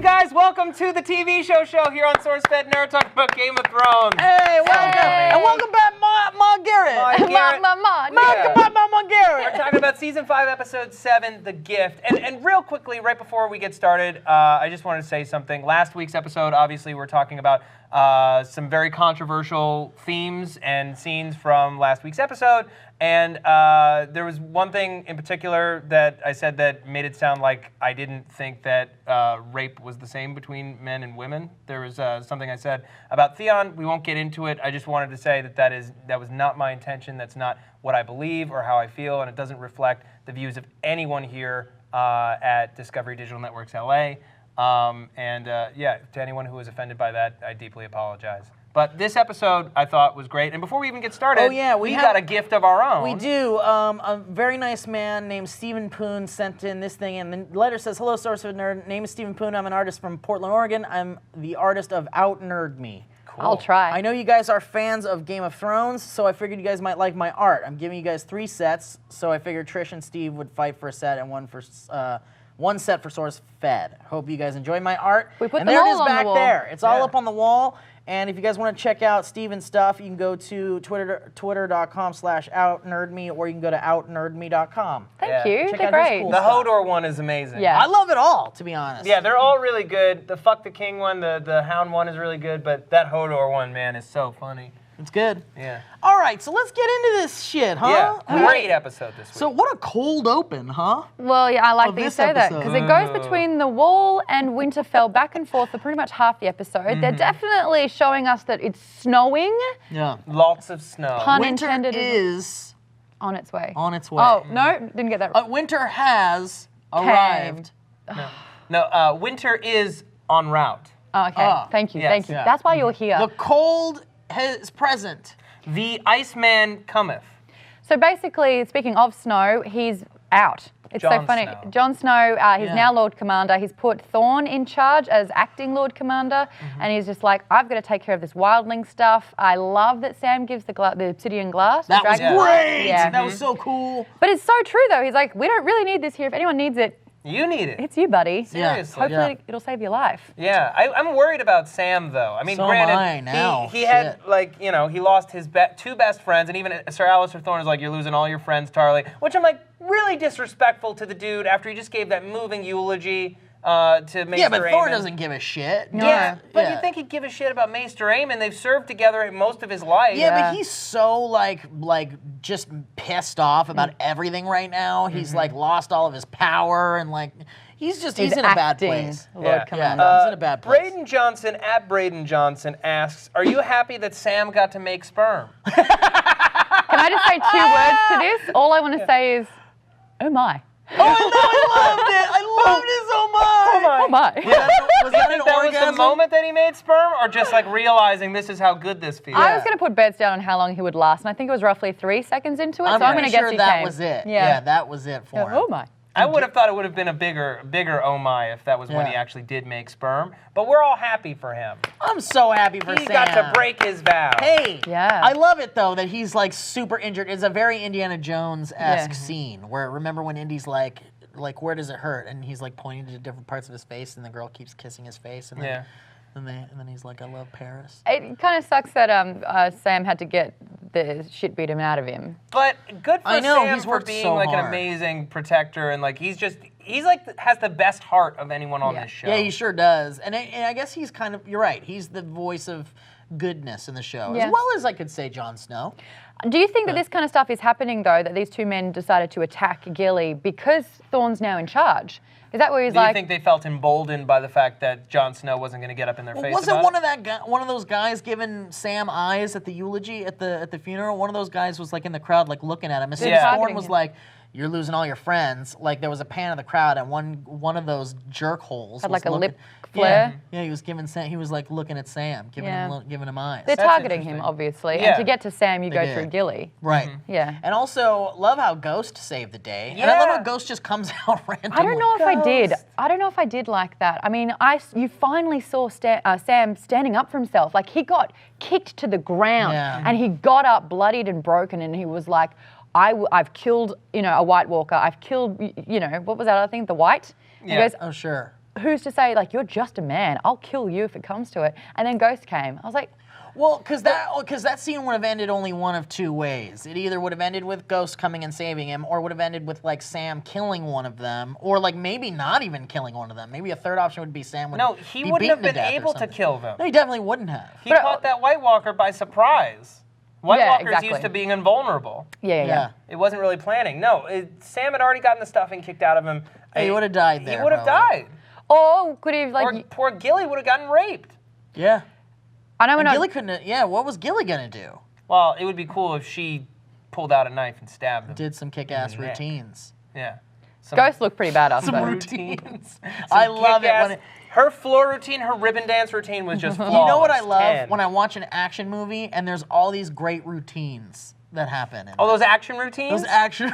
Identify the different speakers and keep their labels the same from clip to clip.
Speaker 1: guys, welcome to the TV show here on SourceFedNERD talking about Game of Thrones.
Speaker 2: Hey, welcome. And welcome back, Ma Garrett. Ma Garrett.
Speaker 1: We're talking about Season 5, Episode 7, The Gift. And real quickly, right before we get started, I just wanted to say something. Last week's episode, obviously, we're talking about some very controversial themes and scenes from last week's episode. And there was one thing in particular that I said that made it sound like I didn't think that rape was the same between men and women. There was something I said about Theon. We won't get into it. I just wanted to say that that was not my intention. That's not what I believe or how I feel, and it doesn't reflect the views of anyone here at Discovery Digital Networks LA. Yeah, to anyone who was offended by that, I deeply apologize. But this episode, I thought, was great. And before we even get started, we got a gift of our own.
Speaker 2: We do. A very nice man named Stephen Poon sent in this thing, and the letter says, "Hello, SourceFedNERD. Name is Stephen Poon. I'm an artist from Portland, Oregon. I'm the artist of Out-Nerd Me.
Speaker 1: Cool.
Speaker 3: I'll try.
Speaker 2: I know you guys are fans of Game of Thrones, so I figured you guys might like my art. I'm giving you guys 3 sets, so I figured Trish and Steve would fight for a set and one set for SourceFed. Hope you guys enjoy my art.
Speaker 3: We put
Speaker 2: and
Speaker 3: them
Speaker 2: there it
Speaker 3: all
Speaker 2: is
Speaker 3: on
Speaker 2: back
Speaker 3: the wall.
Speaker 2: there. It's all up on the wall. And if you guys want to check out Steven's stuff, you can go to twitter.com/outnerdme, or you can go to outnerdme.com.
Speaker 3: Thank you.
Speaker 2: Check
Speaker 3: They're
Speaker 2: out his
Speaker 3: great.
Speaker 2: cool
Speaker 1: The
Speaker 2: stuff.
Speaker 1: Hodor one is amazing.
Speaker 3: Yeah.
Speaker 2: I love it all, to be honest.
Speaker 1: Yeah, they're all really good. The Fuck the King one, the Hound one is really good, but that Hodor one, man, is so funny.
Speaker 2: It's good.
Speaker 1: Yeah.
Speaker 2: All right, so let's get into this shit, huh?
Speaker 1: Yeah, great episode this week.
Speaker 2: So what a cold open, huh?
Speaker 3: Well, yeah, I like
Speaker 2: Of
Speaker 3: that you
Speaker 2: this
Speaker 3: say that,
Speaker 2: episode.
Speaker 3: because it goes between the Wall and Winterfell back and forth for pretty much half the episode. They're definitely showing us that it's snowing.
Speaker 2: Yeah.
Speaker 1: Lots of snow.
Speaker 3: Pun
Speaker 2: Winter
Speaker 3: intended.
Speaker 2: is
Speaker 3: On its way.
Speaker 2: on its way.
Speaker 3: Oh, no, didn't get that right.
Speaker 2: Winter has arrived.
Speaker 1: No, winter is en route.
Speaker 3: Oh, okay, thank you,
Speaker 1: yes.
Speaker 3: thank you.
Speaker 2: Yeah.
Speaker 3: That's why you're here.
Speaker 2: The cold is present.
Speaker 1: The Iceman cometh.
Speaker 3: So basically, speaking of snow, he's out. It's so
Speaker 1: Jon
Speaker 3: funny.
Speaker 1: Snow.
Speaker 3: Jon Snow, he's now Lord Commander. He's put Thorne in charge as acting Lord Commander, and he's just like, I've got to take care of this wildling stuff. I love that Sam gives the obsidian glass.
Speaker 2: That was
Speaker 3: dragon glass.
Speaker 2: great.
Speaker 3: Yeah.
Speaker 2: That was so cool.
Speaker 3: But it's so true, though. He's like, we don't really need this here. If anyone needs it,
Speaker 1: You need it.
Speaker 3: it's you, buddy.
Speaker 1: Seriously.
Speaker 3: Hopefully, it'll save your life.
Speaker 1: Yeah, I'm worried about Sam though. I mean,
Speaker 2: So
Speaker 1: granted,
Speaker 2: am I now.
Speaker 1: he had
Speaker 2: Shit.
Speaker 1: like he lost his 2 best friends, and even Sir Alistair Thorne is like, you're losing all your friends, Tarly, which I'm like really disrespectful to the dude after he just gave that moving eulogy to Maester
Speaker 2: Yeah, but Thor
Speaker 1: Aemon.
Speaker 2: doesn't give a shit.
Speaker 1: Yeah, but
Speaker 2: Yeah.
Speaker 1: you think he'd give a shit about Maester Aemon? They've served together most of his life.
Speaker 2: Yeah,
Speaker 3: Yeah.
Speaker 2: but he's so like just pissed off about everything right now. He's like lost all of his power and like he's in a bad
Speaker 3: acting
Speaker 2: place.
Speaker 3: Lord
Speaker 1: Yeah.
Speaker 3: Commander.
Speaker 2: He's in a bad place.
Speaker 1: Braden Johnson at Braden Johnson asks, "Are you happy that Sam got to make sperm?"
Speaker 3: Can I just say 2 words to this? All I want to say is, oh my.
Speaker 2: Oh, I loved it. I loved his oh my.
Speaker 3: Oh my.
Speaker 2: Was that an
Speaker 1: That was the
Speaker 2: orgasm?
Speaker 1: moment that he made sperm, or just like realizing this is how good this feels?
Speaker 3: I was going to put bets down on how long he would last, and I think it was roughly 3 seconds into it, so I'm going to
Speaker 2: pretty
Speaker 3: guess
Speaker 2: sure
Speaker 3: he
Speaker 2: that
Speaker 3: came.
Speaker 2: was it.
Speaker 3: Yeah.
Speaker 2: That was it for him.
Speaker 3: Oh my.
Speaker 1: I would have thought it would have been a bigger oh my if that was when
Speaker 2: Yeah.
Speaker 1: he actually did make sperm. But we're all happy for him.
Speaker 2: I'm so happy for
Speaker 1: He
Speaker 2: Sam.
Speaker 1: got to break his vow.
Speaker 2: Hey,
Speaker 3: Yeah.
Speaker 2: I love it though that he's like super injured. It's a very Indiana Jones-esque
Speaker 3: Yeah.
Speaker 2: scene where remember when Indy's like where does it hurt? And he's like pointing to different parts of his face, and the girl keeps kissing his face, and then,
Speaker 1: Yeah.
Speaker 2: and then he's like, I love Paris.
Speaker 3: It kind of sucks that Sam had to get the shit beat him out of him.
Speaker 1: But good for
Speaker 2: I know,
Speaker 1: Sam
Speaker 2: he's
Speaker 1: for
Speaker 2: worked
Speaker 1: being
Speaker 2: so
Speaker 1: like an
Speaker 2: hard.
Speaker 1: amazing protector, and like he's like has the best heart of anyone on
Speaker 3: Yeah.
Speaker 1: this show.
Speaker 2: Yeah, he sure does. And I guess he's kind of, you're right, he's the voice of goodness in the show,
Speaker 3: Yeah.
Speaker 2: as well as I could say Jon Snow.
Speaker 3: Do you think that this kind of stuff is happening, though, that these 2 men decided to attack Gilly because Thorne's now in charge? Is that where he's
Speaker 1: Do you
Speaker 3: like...
Speaker 1: think they felt emboldened by the fact that Jon Snow wasn't going to get up in their face?
Speaker 2: Wasn't
Speaker 1: about
Speaker 2: one of those guys giving Sam eyes at the eulogy at the funeral? One of those guys was like in the crowd, like looking at him. And
Speaker 1: Yeah.
Speaker 2: Thorne
Speaker 3: Targeting
Speaker 2: was
Speaker 3: him.
Speaker 2: like, "You're losing all your friends." Like there was a pan of the crowd, and one of those jerk holes
Speaker 3: Had
Speaker 2: was
Speaker 3: like a
Speaker 2: looking-
Speaker 3: lip flare?
Speaker 2: Yeah, he was giving Sam. He was like looking at Sam, giving him eyes.
Speaker 3: They're
Speaker 1: That's
Speaker 3: targeting him,
Speaker 1: interesting.
Speaker 3: obviously.
Speaker 1: Yeah.
Speaker 3: And to get to Sam, you
Speaker 2: They
Speaker 3: go
Speaker 2: did.
Speaker 3: through Gilly.
Speaker 2: Right.
Speaker 3: Yeah.
Speaker 2: And also love how Ghost saved the day. And I love
Speaker 1: Yeah.
Speaker 2: how Ghost just comes out randomly.
Speaker 3: I don't know if I did. I don't know if I did like that. I mean, you finally saw Sam standing up for himself. Like, he got kicked to the ground,
Speaker 2: Yeah.
Speaker 3: and he got up bloodied and broken, and he was like, I've killed, a White Walker. I've killed, what was that other thing? The White?
Speaker 1: Yeah.
Speaker 3: He goes,
Speaker 2: Oh, sure.
Speaker 3: who's to say, like, you're just a man. I'll kill you if it comes to it. And then Ghost came. I was like,
Speaker 2: well, because that scene would have ended only one of two ways. It either would have ended with Ghost coming and saving him, or would have ended with like Sam killing one of them, or like maybe not even killing one of them. Maybe a third option would be Sam would
Speaker 1: No, he
Speaker 2: be
Speaker 1: wouldn't have
Speaker 2: beaten
Speaker 1: been
Speaker 2: death or
Speaker 1: able to
Speaker 2: something.
Speaker 1: kill them.
Speaker 2: No, he definitely wouldn't have.
Speaker 1: He caught that White Walker by surprise. White
Speaker 3: Yeah,
Speaker 1: Walker's
Speaker 3: exactly.
Speaker 1: used to being invulnerable.
Speaker 3: yeah.
Speaker 1: It wasn't really planning. No, Sam had already gotten the stuffing kicked out of him.
Speaker 2: He would have died there.
Speaker 1: He would have
Speaker 2: probably.
Speaker 1: died.
Speaker 3: Or could he have, like...
Speaker 1: Or poor Gilly would have gotten raped.
Speaker 2: Yeah.
Speaker 3: I know we're
Speaker 2: And
Speaker 3: not...
Speaker 2: Gilly couldn't. Yeah. What was Gilly gonna do?
Speaker 1: Well, it would be cool if she pulled out a knife and stabbed him.
Speaker 2: Did some kick-ass
Speaker 1: In the neck.
Speaker 2: routines.
Speaker 1: Yeah.
Speaker 3: Ghost looked pretty badass,
Speaker 2: Some
Speaker 3: though.
Speaker 2: routines.
Speaker 1: Some
Speaker 2: I love it
Speaker 1: kick-ass-
Speaker 2: when it.
Speaker 1: Her floor routine, her ribbon dance routine was just flawless.
Speaker 2: You know what I love
Speaker 1: 10.
Speaker 2: when I watch an action movie and there's all these great routines that happen.
Speaker 1: Oh, those action routines?
Speaker 2: Those action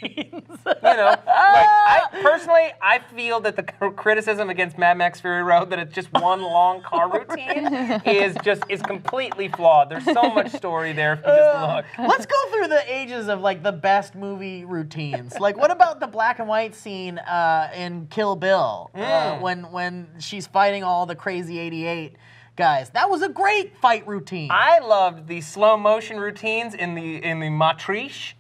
Speaker 2: routines.
Speaker 1: You know, like I feel that the criticism against Mad Max Fury Road that it's just one long car routine is completely flawed. There's so much story there if you just look.
Speaker 2: Let's go through the ages of like the best movie routines. Like, what about the black and white scene in Kill Bill when she's fighting all the crazy 88 guys? That was a great fight routine.
Speaker 1: I loved the slow motion routines in the Matrice.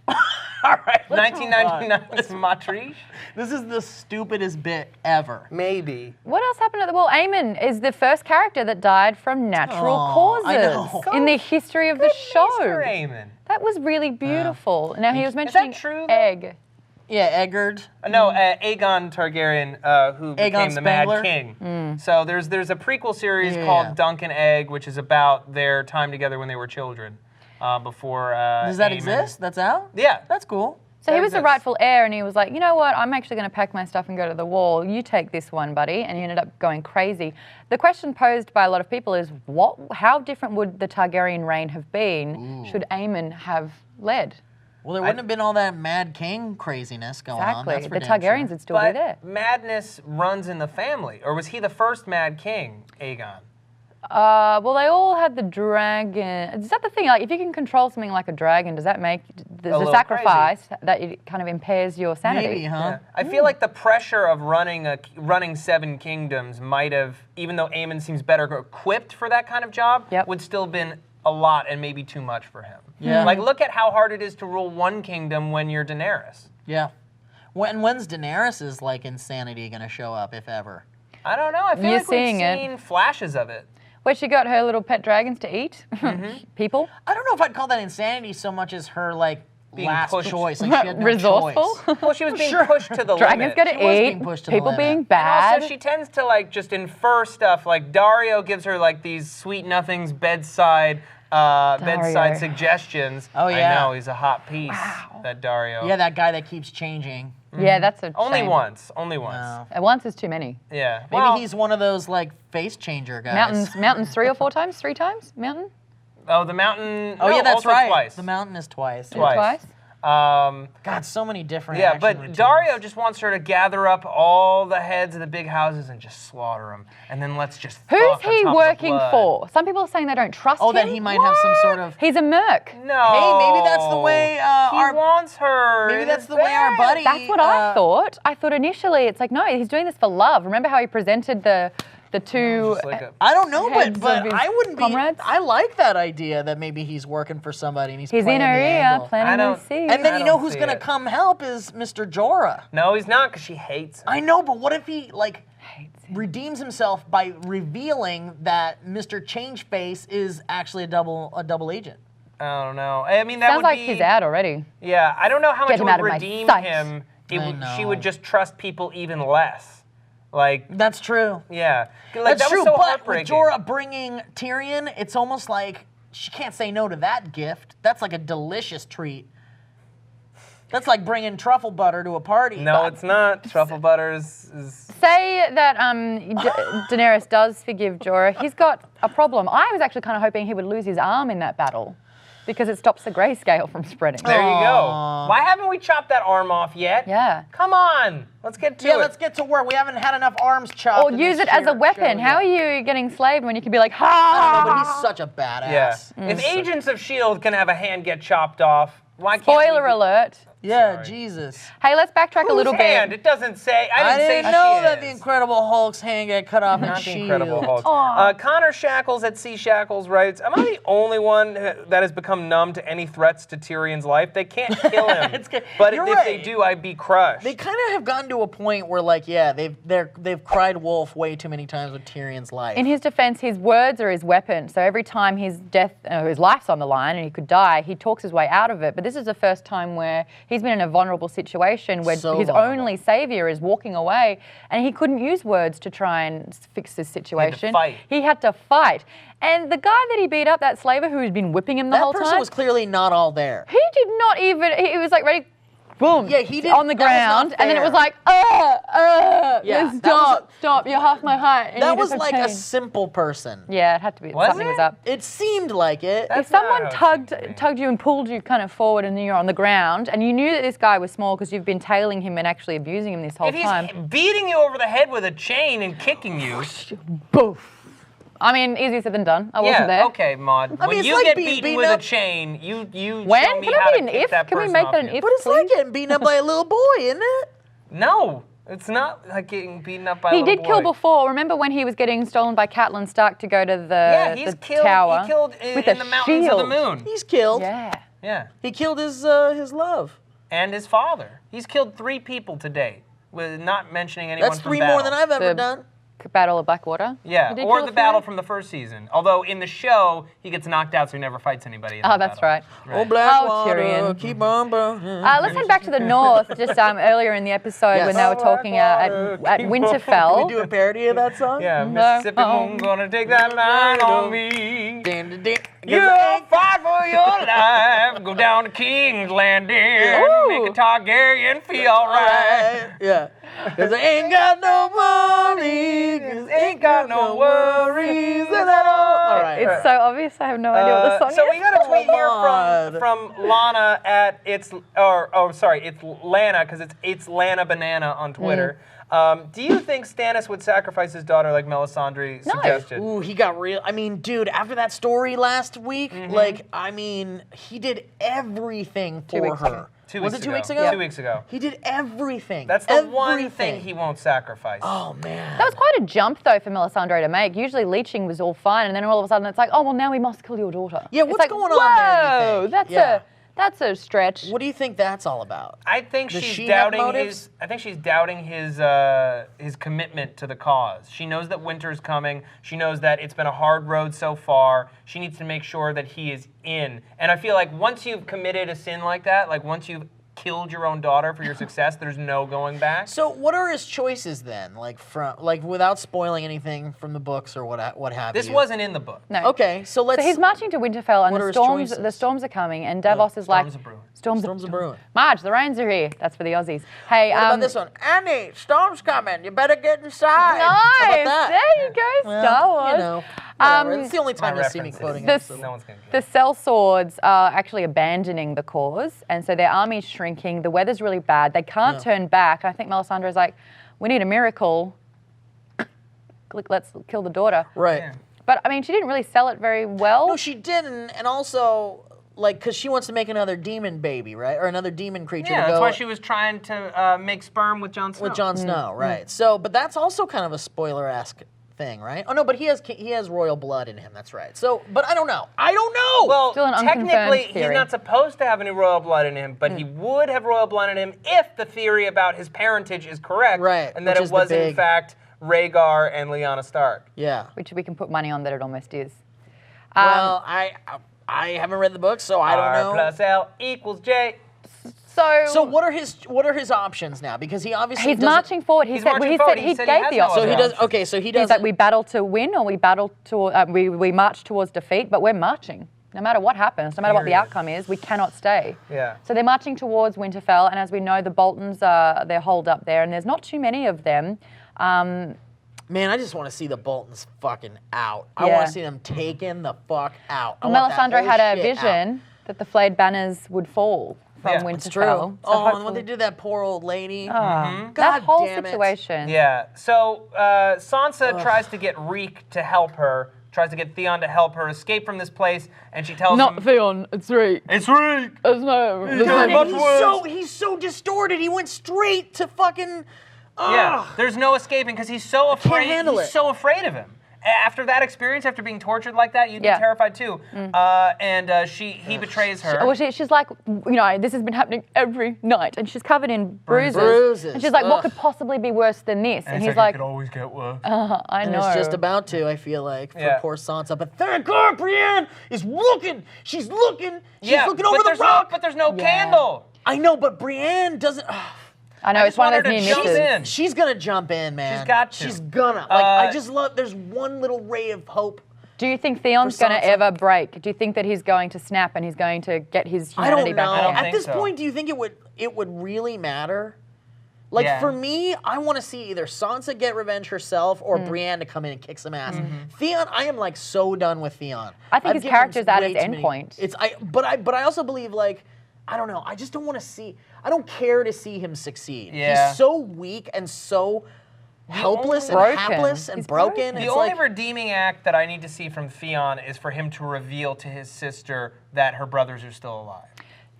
Speaker 2: All right,
Speaker 1: 1999's Matrice.
Speaker 2: This is the stupidest bit ever.
Speaker 1: Maybe.
Speaker 3: What else happened at the... Well, Eamon is the first character that died from natural causes
Speaker 2: I know.
Speaker 3: in the history of the show.
Speaker 1: Mr. Eamon.
Speaker 3: That was really beautiful. Now, he was
Speaker 1: Is
Speaker 3: mentioning
Speaker 1: that true, though?
Speaker 3: egg.
Speaker 2: Yeah, Eggard.
Speaker 1: No, Aegon Targaryen, who became the
Speaker 2: Spengler?
Speaker 1: Mad King. So there's a prequel series
Speaker 2: Yeah.
Speaker 1: called Dunk and Egg, which is about their time together when they were children. Before
Speaker 2: Does that
Speaker 1: Aemon-
Speaker 2: exist? That's out?
Speaker 1: Yeah.
Speaker 2: That's cool.
Speaker 3: So he was the
Speaker 1: exists.
Speaker 3: rightful heir, and he was like, you know what, I'm actually going to pack my stuff and go to the wall. You take this one, buddy. And he ended up going crazy. The question posed by a lot of people is, how different would the Targaryen reign have been should Aemon have led?
Speaker 2: Well, there wouldn't have been all that Mad King craziness going on.
Speaker 3: Exactly.
Speaker 2: That's for
Speaker 3: The
Speaker 2: damn
Speaker 3: Targaryens
Speaker 2: sure.
Speaker 3: would still be
Speaker 1: But
Speaker 3: there.
Speaker 1: madness runs in the family. Or was he the first Mad King, Aegon?
Speaker 3: Well, they all had the dragon. Is that the thing? Like, if you can control something like a dragon, does that make the
Speaker 1: little
Speaker 3: sacrifice that it kind of impairs your sanity?
Speaker 2: Maybe, huh?
Speaker 1: Yeah. I feel like the pressure of running 7 kingdoms might have, even though Aemon seems better equipped for that kind of job, would still been a lot and maybe too much for him.
Speaker 2: Yeah.
Speaker 1: Like, look at how hard it is to rule one kingdom when you're Daenerys.
Speaker 2: Yeah. When's Daenerys' like insanity gonna show up, if ever?
Speaker 1: I don't know. I feel
Speaker 3: You're
Speaker 1: like we've
Speaker 3: seeing it.
Speaker 1: seen flashes of it.
Speaker 3: Where she got her little pet dragons to eat people.
Speaker 2: I don't know if I'd call that insanity so much as her like
Speaker 1: Being
Speaker 2: last
Speaker 1: pushed.
Speaker 2: choice. Like she had no
Speaker 3: Resourceful.
Speaker 2: choice.
Speaker 1: Well, she was being
Speaker 2: Sure.
Speaker 1: pushed to the
Speaker 3: Dragons
Speaker 1: limit.
Speaker 3: got to
Speaker 2: She was
Speaker 3: eat.
Speaker 2: being pushed to the
Speaker 3: People
Speaker 2: limit.
Speaker 3: being
Speaker 1: And
Speaker 3: bad.
Speaker 1: also, she tends to like just infer stuff. Like Dario gives her like these sweet nothings bedside suggestions.
Speaker 2: Oh, yeah.
Speaker 1: I know he's a hot piece. That Dario.
Speaker 2: Yeah, that guy that keeps changing.
Speaker 3: Yeah, that's a
Speaker 1: Only
Speaker 3: shame.
Speaker 1: once. Only once.
Speaker 2: No.
Speaker 3: Once is too many.
Speaker 1: Yeah.
Speaker 2: Maybe
Speaker 1: Well,
Speaker 2: he's one of those like face changer guys.
Speaker 3: Mountains 3 or 4 times? 3 times? Mountain?
Speaker 1: Oh, the mountain.
Speaker 2: Oh
Speaker 1: no,
Speaker 2: yeah, that's
Speaker 1: also
Speaker 2: right.
Speaker 1: Twice.
Speaker 2: The mountain is twice.
Speaker 1: Twice.
Speaker 2: God, so many different.
Speaker 1: Yeah,
Speaker 2: action
Speaker 1: but
Speaker 2: routines.
Speaker 1: Dario just wants her to gather up all the heads of the big houses and just slaughter them, and then let's just.
Speaker 3: Who's
Speaker 1: fuck on
Speaker 3: he
Speaker 1: top of the
Speaker 3: working
Speaker 1: blood.
Speaker 3: for? Some people are saying they don't trust him.
Speaker 2: Oh, that he might have some sort of.
Speaker 3: He's a merc.
Speaker 1: No.
Speaker 2: Hey, maybe that's the way
Speaker 1: he
Speaker 2: our.
Speaker 1: wants her.
Speaker 2: Maybe
Speaker 1: in
Speaker 2: that's
Speaker 1: his
Speaker 2: the way our
Speaker 1: bed.
Speaker 2: buddy.
Speaker 3: That's what I thought. I thought initially it's like, no, he's doing this for love. Remember how he presented the two...
Speaker 1: Just like a-
Speaker 2: I don't know,
Speaker 3: heads
Speaker 2: but
Speaker 3: of his
Speaker 2: I wouldn't be.
Speaker 3: comrades?
Speaker 2: I like that idea that maybe he's working for somebody and he's
Speaker 3: He's
Speaker 2: playing
Speaker 3: in her
Speaker 2: the
Speaker 3: ear,
Speaker 2: angle.
Speaker 1: I
Speaker 3: planting
Speaker 1: don't-
Speaker 3: his seeds.
Speaker 2: And then
Speaker 1: I
Speaker 2: you know
Speaker 1: don't
Speaker 2: who's
Speaker 1: see
Speaker 2: gonna
Speaker 1: it.
Speaker 2: come help is Mr. Jorah.
Speaker 1: No, he's not, because she hates him.
Speaker 2: I know, but what if he like redeems himself by revealing that Mr. Changeface is actually a double agent?
Speaker 1: I don't know. I mean, that
Speaker 3: Sounds
Speaker 1: would
Speaker 3: like
Speaker 1: be.
Speaker 3: he's out already.
Speaker 1: Yeah, I don't know how much
Speaker 3: Get
Speaker 1: it
Speaker 3: him out
Speaker 1: would
Speaker 3: of my
Speaker 1: redeem
Speaker 3: sight.
Speaker 1: him.
Speaker 2: I
Speaker 1: She
Speaker 2: know.
Speaker 1: would just trust people even less. Like,
Speaker 2: That's true.
Speaker 1: yeah. Like,
Speaker 2: That's
Speaker 1: that
Speaker 2: true,
Speaker 1: was so
Speaker 2: but with
Speaker 1: heartbreaking.
Speaker 2: Jorah bringing Tyrion, it's almost like she can't say no to that gift. That's like a delicious treat. That's like bringing truffle butter to a party.
Speaker 1: No, it's not. Truffle butter is
Speaker 3: Say that Daenerys does forgive Jorah. He's got a problem. I was actually kind of hoping he would lose his arm in that battle because it stops the grayscale from spreading.
Speaker 1: There you go.
Speaker 2: Aw.
Speaker 1: Why haven't we chopped that arm off yet?
Speaker 3: Yeah.
Speaker 1: Come on. Let's get to
Speaker 2: Yeah,
Speaker 1: it.
Speaker 2: let's get to work. We haven't had enough arms chopped.
Speaker 3: Or
Speaker 2: in
Speaker 3: use
Speaker 2: this
Speaker 3: it as a
Speaker 2: show
Speaker 3: weapon. How are
Speaker 2: yet.
Speaker 3: you getting slaved when you can be like,
Speaker 2: I don't know, but
Speaker 3: ha!
Speaker 2: he's such a badass.
Speaker 1: Yeah. If Agents of S.H.I.E.L.D. can have a hand get chopped off, why can't we
Speaker 3: Spoiler
Speaker 1: be-
Speaker 3: alert.
Speaker 2: Yeah,
Speaker 1: Sorry.
Speaker 2: Jesus.
Speaker 3: Hey, let's backtrack a little
Speaker 1: Whose hand?
Speaker 3: bit.
Speaker 1: It doesn't say. I
Speaker 2: I
Speaker 1: didn't say
Speaker 2: didn't know
Speaker 1: she
Speaker 2: that the
Speaker 1: is.
Speaker 2: Incredible Hulk's hand got cut off in
Speaker 1: Not the
Speaker 2: Shield.
Speaker 1: Incredible Hulk.
Speaker 3: Aw.
Speaker 1: Connor Shackles at Sea Shackles writes, am I the only one that has become numb to any threats to Tyrion's life? They can't kill him. But
Speaker 2: You're
Speaker 1: if they
Speaker 2: right.
Speaker 1: do, I'd be crushed.
Speaker 2: They kind of have gotten to a point where, like, yeah, they've cried wolf way too many times with Tyrion's life.
Speaker 3: In his defense, his words are his weapon. So every time his life's on the line and he could die, he talks his way out of it. But this is the first time where he's been in a vulnerable situation where
Speaker 2: So
Speaker 3: his
Speaker 2: vulnerable.
Speaker 3: only savior is walking away, and he couldn't use words to try and fix this situation.
Speaker 1: fight.
Speaker 3: He had to fight. And the guy that he beat up, that slaver who had been whipping him the
Speaker 2: that
Speaker 3: whole
Speaker 2: person
Speaker 3: time,
Speaker 2: was clearly not all there.
Speaker 3: he did not even. He was like ready. Boom.
Speaker 2: Yeah, he did.
Speaker 3: On the
Speaker 2: that was not
Speaker 3: ground, and then it was
Speaker 2: fair.
Speaker 3: like,
Speaker 2: Yeah,
Speaker 3: stop, you're half my height. And
Speaker 2: that
Speaker 3: you
Speaker 2: was
Speaker 3: just
Speaker 2: like a
Speaker 3: obtained.
Speaker 2: simple person.
Speaker 3: Yeah, it had to be.
Speaker 1: Was
Speaker 3: Something
Speaker 1: it?
Speaker 3: was up.
Speaker 2: It seemed like it.
Speaker 1: That's
Speaker 3: If someone
Speaker 1: not how it seemed to me.
Speaker 3: tugged you and pulled you kind of forward and then you're on the ground and you knew that this guy was small because you've been tailing him and actually abusing him this whole
Speaker 1: If he's
Speaker 3: time.
Speaker 1: beating you over the head with a chain and kicking you,
Speaker 3: Boof. I mean, easier said than done. I wasn't
Speaker 1: yeah,
Speaker 3: there.
Speaker 1: okay, Maud.
Speaker 2: I mean,
Speaker 1: When
Speaker 2: it's
Speaker 1: you
Speaker 2: like
Speaker 1: get
Speaker 2: being
Speaker 1: beaten
Speaker 2: beaten
Speaker 1: with
Speaker 2: up-
Speaker 1: a chain, you
Speaker 3: When?
Speaker 1: show me
Speaker 3: Can it
Speaker 1: how
Speaker 3: be
Speaker 1: to
Speaker 3: an
Speaker 1: kick
Speaker 3: if?
Speaker 1: that
Speaker 3: Can we
Speaker 1: person
Speaker 3: make
Speaker 1: off
Speaker 3: that an
Speaker 1: you.
Speaker 3: if?
Speaker 2: But it's like getting beaten up by a little boy, isn't it?
Speaker 1: No, it's not like getting beaten up by a
Speaker 3: He
Speaker 1: little
Speaker 3: did kill
Speaker 1: boy.
Speaker 3: before. Remember when he was getting stolen by Catelyn Stark to go to
Speaker 1: Yeah, he's
Speaker 3: the
Speaker 1: killed.
Speaker 3: tower
Speaker 1: He killed
Speaker 3: with
Speaker 1: in
Speaker 3: a
Speaker 1: the mountains
Speaker 3: shield.
Speaker 1: of the moon.
Speaker 2: He's killed.
Speaker 3: Yeah.
Speaker 1: Yeah,
Speaker 2: He killed his love.
Speaker 1: and his father. He's killed 3 people to date, with not mentioning anyone
Speaker 2: That's
Speaker 1: from
Speaker 2: 3
Speaker 1: battle.
Speaker 2: more than I've ever
Speaker 3: The-
Speaker 2: done.
Speaker 3: Battle of Blackwater.
Speaker 1: Yeah,
Speaker 3: He did
Speaker 1: or
Speaker 3: kill a
Speaker 1: the
Speaker 3: few
Speaker 1: battle
Speaker 3: men?
Speaker 1: from the first season. Although in the show, he gets knocked out, so he never fights anybody. In
Speaker 3: Oh,
Speaker 1: that
Speaker 3: that's
Speaker 1: battle.
Speaker 3: right.
Speaker 2: Oh, Blackwater,
Speaker 3: Tyrion.
Speaker 2: keep on burning.
Speaker 3: Let's head back to the north, just earlier in the episode
Speaker 2: Yes.
Speaker 3: when they were talking at
Speaker 1: Keep on-
Speaker 3: Winterfell.
Speaker 2: Can we do a parody of that song?
Speaker 1: Yeah,
Speaker 3: No.
Speaker 1: Mississippi moon gonna take that line on me.
Speaker 2: You
Speaker 1: You'll fight for your life. Go down to King's Landing.
Speaker 3: Ooh.
Speaker 1: Make a Targaryen feel alright.
Speaker 2: Yeah. Cause I ain't got no money. Cause
Speaker 1: Ain't got no worries at all.
Speaker 2: All right.
Speaker 3: It's so obvious. I have no idea what the song
Speaker 1: So
Speaker 3: is.
Speaker 1: we got a tweet here
Speaker 2: God.
Speaker 1: from Lana at it's Lana because it's Lana Banana on Twitter. Do you think Stannis would sacrifice his daughter like Melisandre suggested?
Speaker 2: Ooh, he got real. I mean, dude, after that story last week, like, I mean, he did everything for
Speaker 3: weeks
Speaker 2: her.
Speaker 3: ago.
Speaker 2: Was it 2 weeks ago?
Speaker 1: 2 weeks ago.
Speaker 2: He did everything.
Speaker 1: That's the one
Speaker 2: Everything.
Speaker 1: thing he won't sacrifice.
Speaker 2: Oh, man.
Speaker 3: That was quite a jump, though, for Melisandre to make. Usually leeching was all fine, and then all of a sudden it's like, oh, well, now we must kill your daughter.
Speaker 2: Yeah,
Speaker 3: It's
Speaker 2: what's
Speaker 3: like,
Speaker 2: going on there, do you
Speaker 3: Whoa,
Speaker 2: think?
Speaker 3: that's
Speaker 2: Yeah.
Speaker 3: that's a stretch.
Speaker 2: What do you think that's all about?
Speaker 1: I think
Speaker 2: Does
Speaker 1: she's
Speaker 2: she have
Speaker 1: doubting
Speaker 2: motives?
Speaker 1: his. I think she's doubting his commitment to the cause. She knows that winter's coming. She knows that it's been a hard road so far. She needs to make sure that he is in. And I feel like once you've committed a sin like that, like once you've killed your own daughter for your success, there's no going back.
Speaker 2: So, what are his choices then? Like, without spoiling anything from the books or what have
Speaker 1: This
Speaker 2: you?
Speaker 1: wasn't in the book.
Speaker 3: No.
Speaker 2: Okay, so let's.
Speaker 3: So he's marching to Winterfell, and
Speaker 2: What are his
Speaker 3: the
Speaker 2: choices?
Speaker 3: storms are coming, and Davos is like,
Speaker 1: Storms are brewing.
Speaker 2: Storms are brewing.
Speaker 3: Marge, the rains are here. That's for the Aussies. Hey,
Speaker 2: What about this one? Annie, storm's coming. You better get inside.
Speaker 3: Nice.
Speaker 2: How about that?
Speaker 3: There you go,
Speaker 2: Well,
Speaker 3: Star Wars.
Speaker 2: You know, whatever. It's the only time
Speaker 1: My
Speaker 2: you'll see me
Speaker 1: references.
Speaker 2: quoting
Speaker 3: This-
Speaker 2: it.
Speaker 1: No one's gonna get
Speaker 3: The sellswords are actually abandoning the cause, and so their army's shrinking. The weather's really bad. They can't turn back. I think Melisandre's like, we need a miracle. Let's kill the daughter.
Speaker 2: Right.
Speaker 1: Yeah.
Speaker 3: But I mean, she didn't really sell it very well.
Speaker 2: No, she didn't, and also, like, because she wants to make another demon baby, right? Or another demon creature
Speaker 1: Yeah,
Speaker 2: to
Speaker 1: that's
Speaker 2: go
Speaker 1: why she was trying to make sperm with Jon Snow.
Speaker 2: with Jon Snow, right? So, but that's also kind of a spoiler-esque thing, right? Oh no, but he has royal blood in him. That's right. So, but I don't know. I don't know.
Speaker 1: Well,
Speaker 3: Still an unconfirmed
Speaker 1: technically, he's
Speaker 3: theory.
Speaker 1: not supposed to have any royal blood in him, but he would have royal blood in him if the theory about his parentage is correct,
Speaker 2: Right,
Speaker 1: and that
Speaker 2: which
Speaker 1: it
Speaker 2: is the
Speaker 1: was in
Speaker 2: big-
Speaker 1: fact Rhaegar and Lyanna Stark.
Speaker 2: yeah.
Speaker 3: Which we can put money on that it almost is.
Speaker 2: Well, I haven't read the book, so I don't
Speaker 1: R
Speaker 2: know.
Speaker 1: plus L equals J.
Speaker 2: So what are his options now? Because he obviously
Speaker 3: he's
Speaker 2: doesn't-
Speaker 3: marching forward. He
Speaker 1: He's
Speaker 3: said
Speaker 1: marching
Speaker 3: he
Speaker 1: forward.
Speaker 3: said
Speaker 1: He
Speaker 3: he
Speaker 1: said he
Speaker 3: gave
Speaker 1: has
Speaker 3: the
Speaker 1: no
Speaker 3: option.
Speaker 2: So he
Speaker 1: other
Speaker 2: does.
Speaker 1: options.
Speaker 2: Okay, so he
Speaker 3: He's
Speaker 2: does.
Speaker 3: like, we battle to win or we battle to we march towards defeat, but we're marching. No matter what happens, no matter what the
Speaker 1: Period.
Speaker 3: outcome is, we cannot stay.
Speaker 1: Yeah.
Speaker 3: So they're marching towards Winterfell, and as we know, the Boltons they're holed up there, and there's not too many of them.
Speaker 2: Man, I just want to see the Boltons fucking out. I
Speaker 3: Yeah.
Speaker 2: want to see them taken the fuck out. I want that
Speaker 3: Melisandre
Speaker 2: whole
Speaker 3: had a
Speaker 2: shit
Speaker 3: vision
Speaker 2: out.
Speaker 3: that the flayed banners would fall from
Speaker 1: Yeah,
Speaker 3: Winterfell.
Speaker 1: it's
Speaker 2: True.
Speaker 3: So
Speaker 2: Oh, and what
Speaker 3: hopefully-
Speaker 2: they did to that poor old lady.
Speaker 3: that
Speaker 2: God
Speaker 3: whole
Speaker 2: damn it.
Speaker 3: situation.
Speaker 1: Yeah. So Sansa tries to get Reek to help her, tries to get Theon to help her escape from this place, and she tells him...
Speaker 3: Theon, it's Reek.
Speaker 1: It's Reek!
Speaker 3: It's no.
Speaker 2: He's so distorted. He went straight to fucking...
Speaker 1: Yeah, there's no escaping because he's so afraid.
Speaker 2: handle it.
Speaker 1: He's so afraid of him. After that experience, after being tortured like that, you'd be terrified too. He betrays her.
Speaker 3: Well, she's like, this has been happening every night, and she's covered in bruises. And she's like, what could possibly be worse than this?
Speaker 1: And
Speaker 3: he's like,
Speaker 1: it could always get worse.
Speaker 3: I know.
Speaker 2: And it's just about to, I feel like, for poor Sansa. But thank God Brienne is looking. She's looking. She's looking over the rock.
Speaker 1: But there's no candle.
Speaker 2: I know, but Brienne doesn't...
Speaker 3: I know, it's one of those near misses.
Speaker 2: She's gonna jump in, man.
Speaker 1: She's got to.
Speaker 2: She's gonna. I just love, there's one little ray of hope.
Speaker 3: Do you think Theon's going to ever break? Do you think that he's going to snap and he's going to get his humanity back?
Speaker 1: I don't
Speaker 2: At
Speaker 1: think
Speaker 2: this
Speaker 1: so.
Speaker 2: point, do you think it would really matter? Like, for me, I want to see either Sansa get revenge herself or Brienne to come in and kick some ass. Theon, I am like so done with Theon.
Speaker 3: I think his character's at its end point.
Speaker 2: But I also believe, like, I don't know. I just don't want to see. I don't care to see him succeed.
Speaker 1: Yeah.
Speaker 2: He's so weak and so helpless and hapless and broken.
Speaker 1: The only redeeming act that I need to see from Theon is for him to reveal to his sister that her brothers are still alive.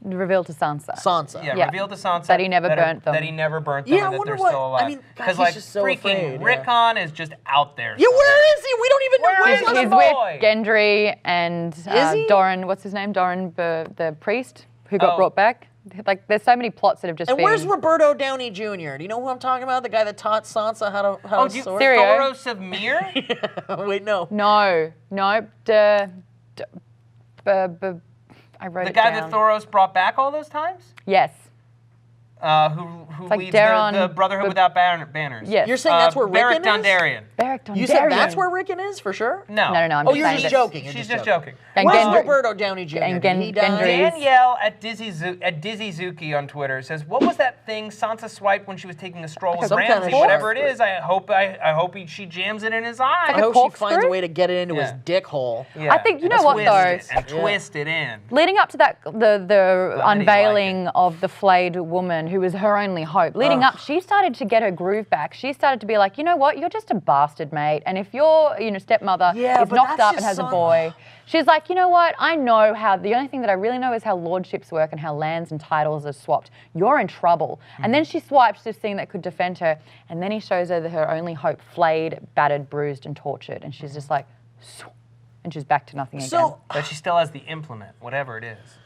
Speaker 3: Reveal to Sansa.
Speaker 1: Yeah, reveal to Sansa
Speaker 3: that he never burnt them.
Speaker 1: That he never burnt them and that they're still alive.
Speaker 2: I mean,
Speaker 1: because
Speaker 2: he's just so
Speaker 1: freaking
Speaker 2: afraid,
Speaker 1: Rickon is just out there.
Speaker 2: Yeah, where is he? We don't even know where he is.
Speaker 3: He's with Gendry and
Speaker 2: he?
Speaker 3: Doran. What's his name? Doran, the priest who got brought back. Like, there's so many plots that have just been...
Speaker 2: And where's Roberto Downey Jr.? Do you know who I'm talking about? The guy that taught Sansa how to sword?
Speaker 1: Thoros of Myr?
Speaker 2: Wait, no.
Speaker 3: No. I wrote
Speaker 1: The
Speaker 3: it
Speaker 1: guy
Speaker 3: down.
Speaker 1: that Thoros brought back all those times?
Speaker 3: Yes.
Speaker 1: Who
Speaker 3: like
Speaker 1: leads
Speaker 3: Daron,
Speaker 1: the Brotherhood Without Banners?
Speaker 3: Yes.
Speaker 2: You're saying that's where
Speaker 1: Beric
Speaker 2: Rickon is?
Speaker 1: Dondarrion.
Speaker 3: Beric Dondarrion.
Speaker 2: You said that's where Rickon is, for sure?
Speaker 1: No.
Speaker 3: No, I'm
Speaker 2: Oh,
Speaker 3: just
Speaker 2: you're
Speaker 3: saying
Speaker 2: just
Speaker 3: that-
Speaker 2: joking.
Speaker 1: She's just joking.
Speaker 3: And
Speaker 2: Where's
Speaker 3: Gendry-
Speaker 2: Roberto Downey Jr.?
Speaker 3: and
Speaker 2: Did he die?
Speaker 3: Gendry-
Speaker 1: Danielle at Dizzyzuki on Twitter says, "What was that thing Sansa swiped when she was taking a stroll with
Speaker 2: Some kind of
Speaker 1: Ramsay? Whatever it
Speaker 2: sharp.
Speaker 1: is, I hope she jams it in his eye.
Speaker 2: I hope she finds a
Speaker 3: corkscrew?
Speaker 2: way to get it into his dick hole.
Speaker 1: Yeah.
Speaker 3: I think, you know
Speaker 1: And
Speaker 3: what,
Speaker 1: twist
Speaker 3: though?
Speaker 1: it and twist it in.
Speaker 3: Leading up to that, the
Speaker 1: Well,
Speaker 3: unveiling of the flayed woman who was her only hope, leading up, she started to get her groove back. She started to be like, you know what, you're just a bastard, mate. And if your stepmother
Speaker 2: Yeah,
Speaker 3: is
Speaker 2: but
Speaker 3: knocked
Speaker 2: that's
Speaker 3: up and
Speaker 2: just
Speaker 3: has a boy, she's like, you know what, I know how, the only thing that I really know is how lordships work and how lands and titles are swapped. You're in trouble. And then she swipes this thing that could defend her, and then he shows her her only hope, flayed, battered, bruised, and tortured. And she's just like, and she's back to nothing again.
Speaker 1: But she still has the implement, whatever it is.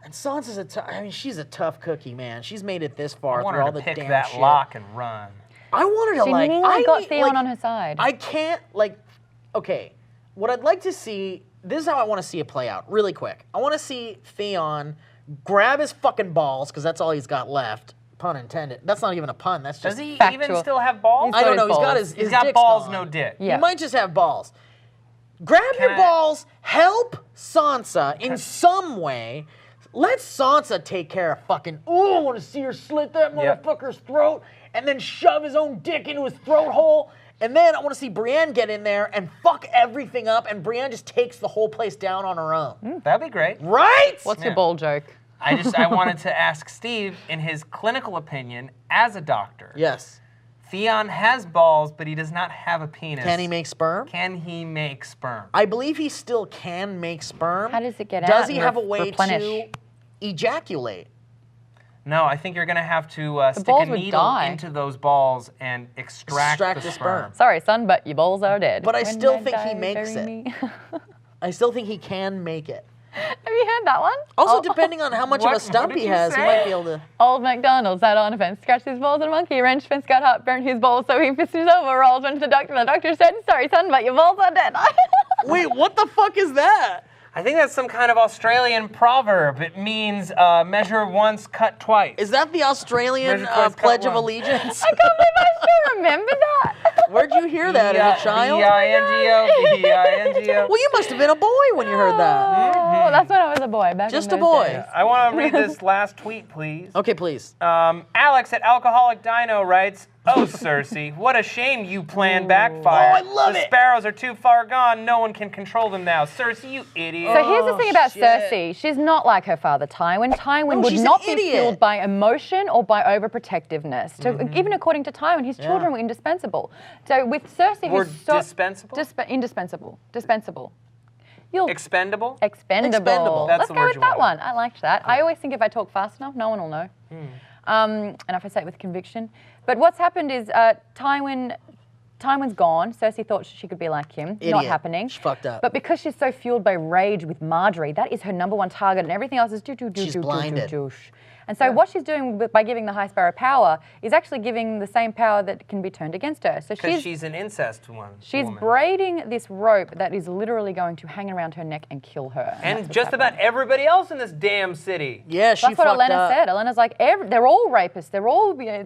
Speaker 2: And Sansa's she's a tough cookie, man. She's made it this far
Speaker 1: I want
Speaker 2: through
Speaker 1: her
Speaker 2: all
Speaker 1: to
Speaker 2: the
Speaker 1: pick
Speaker 2: damn
Speaker 1: that
Speaker 2: shit.
Speaker 1: lock and run.
Speaker 2: I want her to
Speaker 3: She nearly got Theon on her side.
Speaker 2: I can't, okay, what I'd like to see, this is how I want to see it play out, really quick. I want to see Theon grab his fucking balls, because that's all he's got left. Pun intended. That's not even a pun, that's just...
Speaker 1: Does he
Speaker 3: factual.
Speaker 1: even still have balls?
Speaker 2: I don't know,
Speaker 3: his
Speaker 2: he's got
Speaker 3: balls.
Speaker 2: his
Speaker 1: He's got
Speaker 2: dick's
Speaker 1: balls,
Speaker 2: gone.
Speaker 1: no dick.
Speaker 3: Yeah.
Speaker 2: He might just have balls. Grab your balls, help Sansa in some way. Let Sansa take care of fucking, I want to see her slit that motherfucker's throat and then shove his own dick into his throat hole. And then I want to see Brienne get in there and fuck everything up, and Brienne just takes the whole place down on her own.
Speaker 1: That'd be great.
Speaker 2: Right?
Speaker 3: What's your ball joke?
Speaker 1: I wanted to ask Steve, in his clinical opinion, as a doctor.
Speaker 2: Yes.
Speaker 1: Theon has balls, but he does not have a penis.
Speaker 2: Can he make sperm?
Speaker 1: Can he make sperm?
Speaker 2: I believe he still can make sperm.
Speaker 3: How does it get out
Speaker 2: Does he
Speaker 3: and
Speaker 2: have a way
Speaker 3: replenish?
Speaker 2: to ejaculate?
Speaker 1: No, I think you're going to have to stick a
Speaker 3: balls would
Speaker 1: needle
Speaker 3: die.
Speaker 1: into those balls and extract the sperm.
Speaker 3: Sorry, son, but your balls are dead.
Speaker 2: But I
Speaker 3: When
Speaker 2: still
Speaker 3: I
Speaker 2: think he
Speaker 3: die,
Speaker 2: makes
Speaker 3: bury
Speaker 2: it.
Speaker 3: me.
Speaker 2: I still think he can make it.
Speaker 3: Have you heard that one?
Speaker 2: Also, depending on how much of a
Speaker 1: What
Speaker 2: stump
Speaker 1: did
Speaker 2: he
Speaker 1: you
Speaker 2: has, he
Speaker 1: say?
Speaker 2: might be able to...
Speaker 3: Old MacDonald sat on a fence, scratched his balls, and a monkey wrenched fence, got hot, burnt his balls, so he pissed his overalls, went to the doctor, and the doctor said, sorry, son, but your balls are dead.
Speaker 2: Wait, what the fuck is that?
Speaker 1: I think that's some kind of Australian proverb. It means measure once, cut twice.
Speaker 2: Is that the Australian
Speaker 1: Measure twice, cut
Speaker 2: Pledge of
Speaker 1: once.
Speaker 2: Allegiance?
Speaker 3: I can't believe I still remember that.
Speaker 2: Where'd you hear that as a child?
Speaker 1: B-I-N-G-O, B-I-N-G-O.
Speaker 2: Well, you must have been a boy when you heard that.
Speaker 3: Oh, that's when I was a boy, back
Speaker 2: Just
Speaker 3: in
Speaker 2: a
Speaker 3: those
Speaker 2: boy.
Speaker 3: days.
Speaker 1: I want to read this last tweet, please.
Speaker 2: Okay, please.
Speaker 1: Alex at Alcoholic Dino writes, Oh, Cersei, what a shame you plan backfired.
Speaker 2: Oh, I love
Speaker 1: the
Speaker 2: it.
Speaker 1: sparrows are too far gone. No one can control them now. Cersei, you idiot.
Speaker 3: So here's the thing about
Speaker 2: shit.
Speaker 3: Cersei. She's not like her father, Tywin. Tywin would
Speaker 2: she's
Speaker 3: not
Speaker 2: an
Speaker 3: be
Speaker 2: idiot.
Speaker 3: fueled by emotion or by overprotectiveness. So even according to Tywin, his children were indispensable. So with Cersei,
Speaker 1: We're
Speaker 3: who's so
Speaker 1: dispensable?
Speaker 3: indispensable, dispensable. You'll
Speaker 1: Expendable?
Speaker 3: expendable.
Speaker 1: That's
Speaker 3: Let's
Speaker 1: the
Speaker 3: go
Speaker 1: word
Speaker 3: with
Speaker 1: you
Speaker 3: that
Speaker 1: wanted.
Speaker 3: one. I liked that. I always think if I talk fast enough, no one will know. And if I say it with conviction. But what's happened is Tywin's gone. Cersei thought she could be like him. Not
Speaker 2: Idiot.
Speaker 3: happening.
Speaker 2: She fucked up.
Speaker 3: But because she's so fueled by rage with Marjorie, that is her #1 target, and everything else is
Speaker 2: She's blinded.
Speaker 3: And so what she's doing by giving the High Sparrow power is actually giving the same power that can be turned against her. So
Speaker 1: Because she's an incest
Speaker 3: she's
Speaker 1: woman.
Speaker 3: braiding this rope that is literally going to hang around her neck and kill her.
Speaker 1: And
Speaker 3: that's what's
Speaker 1: just about
Speaker 3: happening.
Speaker 1: everybody else in this damn city.
Speaker 2: Yeah, she
Speaker 3: That's what
Speaker 2: fucked
Speaker 3: Olenna
Speaker 2: up.
Speaker 3: said. Olenna's like, they're all rapists.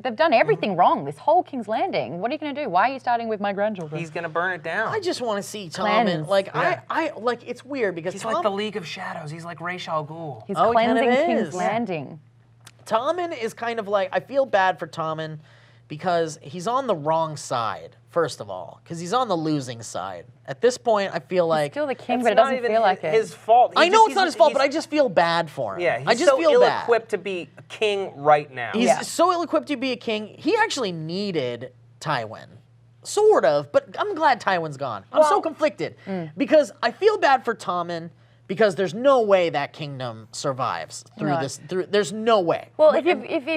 Speaker 3: They've done everything wrong. This whole King's Landing. What are you going to do? Why are you starting with my grandchildren?
Speaker 1: He's gonna burn it down.
Speaker 2: I just want to see
Speaker 3: Cleanse.
Speaker 2: Tommen. Like
Speaker 1: Yeah.
Speaker 2: I like it's weird because
Speaker 1: He's like the League of Shadows. He's like Ra's al Ghul.
Speaker 3: He's
Speaker 2: Oh, he kind of
Speaker 3: cleansing King's
Speaker 2: is.
Speaker 3: Landing.
Speaker 2: Tommen is kind of like, I feel bad for Tommen because he's on the wrong side, first of all, because he's on the losing side. At this point, I feel like,
Speaker 3: Still the king,
Speaker 1: It's
Speaker 3: but it
Speaker 1: not
Speaker 3: doesn't
Speaker 1: even
Speaker 3: feel like
Speaker 1: his
Speaker 3: it.
Speaker 1: fault.
Speaker 2: I know it's not his fault, but I just feel bad for him.
Speaker 1: Yeah, he's
Speaker 2: I just
Speaker 1: so
Speaker 2: feel bad.
Speaker 1: ill-equipped to be a king right now.
Speaker 2: He's
Speaker 3: Yeah.
Speaker 2: so ill-equipped to be a king. He actually needed Tywin. Sort of, but I'm glad Tywin's gone. I'm so conflicted because I feel bad for Tommen because there's no way that kingdom survives through
Speaker 3: No.
Speaker 2: this. There's no way.
Speaker 3: Well, if